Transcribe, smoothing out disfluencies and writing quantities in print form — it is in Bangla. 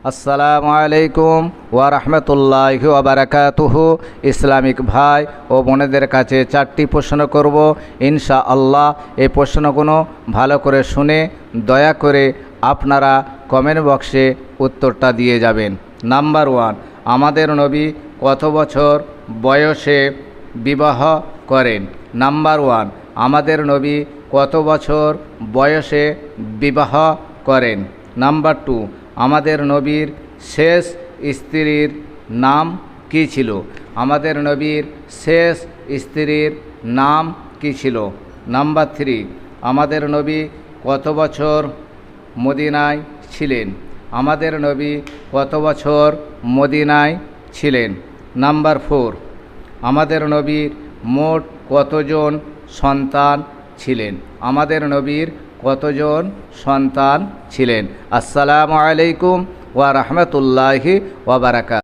আসসালামু আলাইকুম ওয়া রাহমাতুল্লাহি ওয়া বারাকাতুহু। ইসলামিক ভাই ও বোনেদের কাছে 4টি প্রশ্ন করব ইনশাআল্লাহ। এই প্রশ্নগুলো ভালো করে শুনে দয়া করে আপনারা কমেন্ট বক্সে উত্তরটা দিয়ে যাবেন। নাম্বার 1, আমাদের নবী কত বছর বয়সে বিবাহ করেন? নাম্বার 1, আমাদের নবী কত বছর বয়সে বিবাহ করেন? নাম্বার 2, আমাদের নবীর শেষ স্ত্রীর নাম কী ছিল? আমাদের নবীর শেষ স্ত্রীর নাম কী ছিল? নাম্বার 3, আমাদের নবী কত বছর মদিনায় ছিলেন? আমাদের নবী কত বছর মদিনায় ছিলেন? নাম্বার 4, আমাদের নবীর মোট কতজন সন্তান ছিলেন? আমাদের নবীর কতজন সন্তান ছিলেন? আসসালামু আলাইকুম ওয়া রাহমাতুল্লাহি ওয়া বারাকাতুহু।